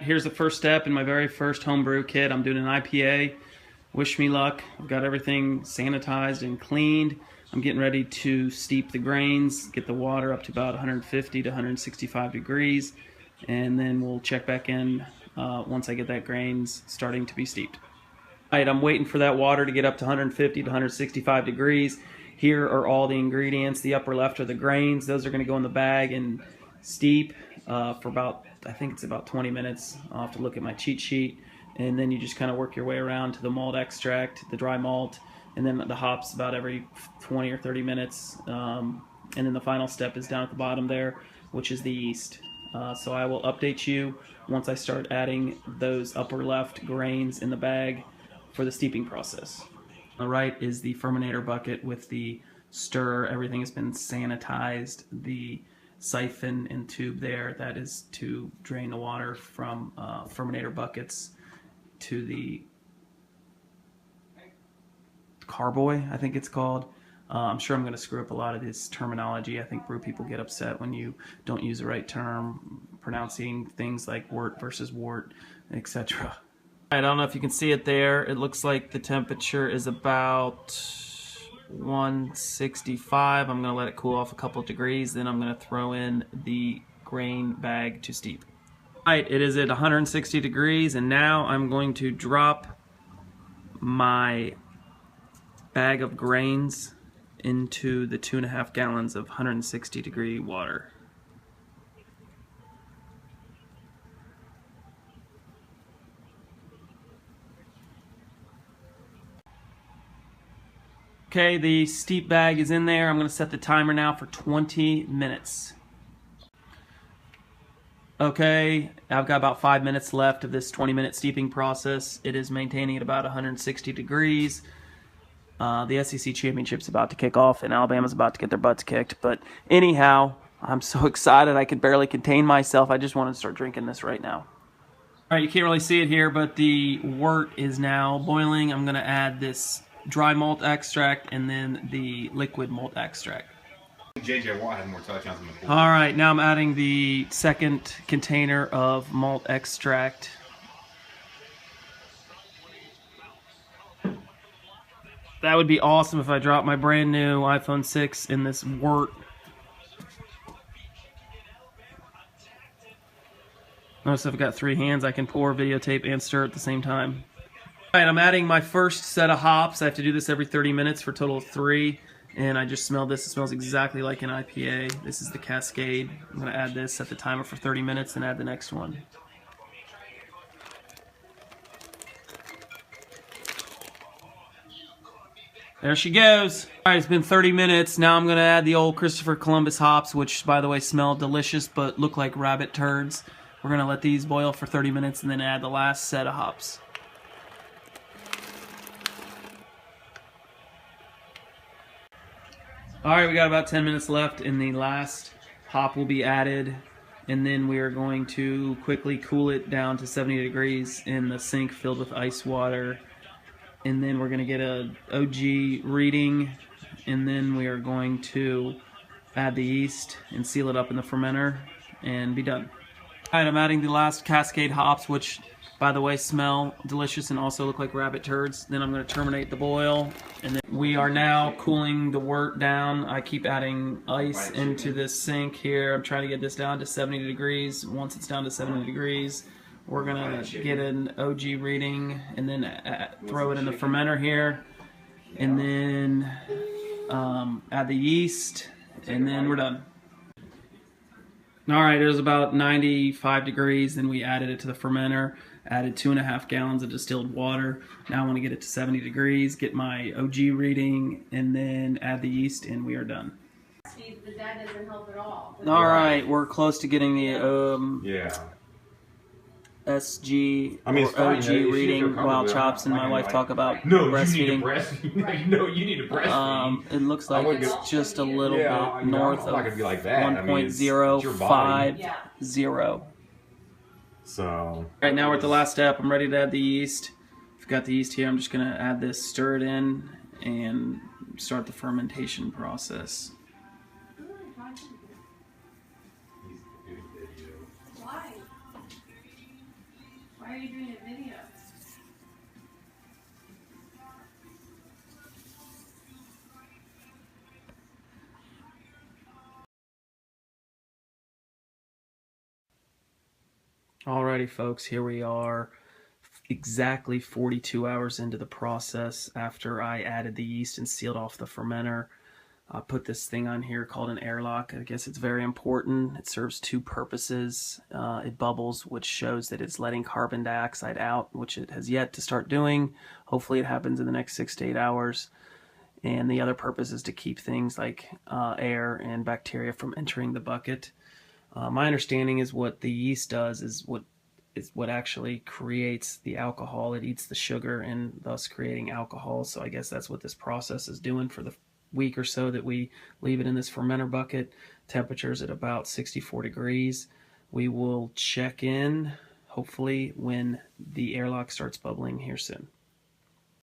here's the first step in my very first homebrew kit. I'm doing an IPA. Wish me luck. I've got everything sanitized and cleaned. I'm getting ready to steep the grains, get the water up to about 150 to 165 degrees, and then we'll check back in once I get that grains starting to be steeped. All right, I'm waiting for that water to get up to 150 to 165 degrees. Here are all the ingredients. The upper left are the grains. Those are going to go in the bag and steep for about, I think it's about 20 minutes. I'll have to look at my cheat sheet. And then you just kind of work your way around to the malt extract, the dry malt, and then the hops about every 20 or 30 minutes. And then the final step is down at the bottom there, which is the yeast. So I will update you once I start adding those upper left grains in the bag for the steeping process. On the right is the fermentator bucket with the stirrer. Everything has been sanitized. The siphon and tube there, that is to drain the water from fermentator buckets to the carboy, I think it's called. I'm sure I'm going to screw up a lot of this terminology. I think brew people get upset when you don't use the right term, pronouncing things like wort versus wort, etc. I don't know if you can see it there. It looks like the temperature is about 165. I'm going to let it cool off a couple of degrees. Then I'm going to throw in the grain bag to steep. Alright, it is at 160 degrees, and now I'm going to drop my bag of grains into the 2.5 gallons of 160 degree water. Okay, the steep bag is in there. I'm going to set the timer now for 20 minutes. Okay, I've got about 5 minutes left of this 20-minute steeping process. It is maintaining at about 160 degrees. The SEC Championship's about to kick off, and Alabama's about to get their butts kicked. But anyhow, I'm so excited I could barely contain myself. I just want to start drinking this right now. All right, you can't really see it here, but the wort is now boiling. I'm going to add this dry malt extract and then the liquid malt extract. JJ Watt had more touchdowns than the pool. All right, now I'm adding the second container of malt extract. That would be awesome if I dropped my brand new iPhone 6 in this wort. Notice I've got 3 hands. I can pour, videotape, and stir at the same time. All right, I'm adding my first set of hops. I have to do this every 30 minutes for a total of 3. And I just smelled this. It smells exactly like an IPA. This is the Cascade. I'm going to add this, set the timer for 30 minutes, and add the next one. There she goes. All right, it's been 30 minutes. Now I'm going to add the old Christopher Columbus hops, which, by the way, smell delicious but look like rabbit turds. We're going to let these boil for 30 minutes and then add the last set of hops. Alright, we got about 10 minutes left, and the last hop will be added, and then we are going to quickly cool it down to 70 degrees in the sink filled with ice water, and then we're going to get a OG reading, and then we are going to add the yeast and seal it up in the fermenter and be done. Alright, I'm adding the last Cascade hops, which, by the way, smell delicious and also look like rabbit turds. Then I'm going to terminate the boil. And then we are now cooling the wort down. I keep adding ice into this sink here. I'm trying to get this down to 70 degrees. Once it's down to 70 degrees, we're going to get an OG reading and then throw it in the fermenter here. And then add the yeast, and then we're done. Alright, it was about 95 degrees. Then we added it to the fermenter. Added 2.5 gallons of distilled water. Now I want to get it to 70 degrees, get my OG reading, and then add the yeast, and we are done. But that doesn't help at all. Alright, we're close to getting the SG or OG reading while Chops and my wife talk about breastfeeding. You need to breastfeed. It looks like it's just a little bit north of 1.050. So right now we're at the last step. I'm ready to add the yeast. I've got the yeast here. I'm just going to add this, stir it in, and start the fermentation process. Why are you doing a video? Alrighty, folks, here we are, exactly 42 hours into the process after I added the yeast and sealed off the fermenter. I put this thing on here called an airlock. I guess it's very important. It serves two purposes. It bubbles, which shows that it's letting carbon dioxide out, which it has yet to start doing. Hopefully it happens in the next 6 to 8 hours. And the other purpose is to keep things like air and bacteria from entering the bucket. My understanding is what the yeast does is what actually creates the alcohol. It eats the sugar and thus creating alcohol. So I guess that's what this process is doing for the week or so that we leave it in this fermenter bucket. Temperatures at about 64 degrees. We will check in hopefully when the airlock starts bubbling here soon.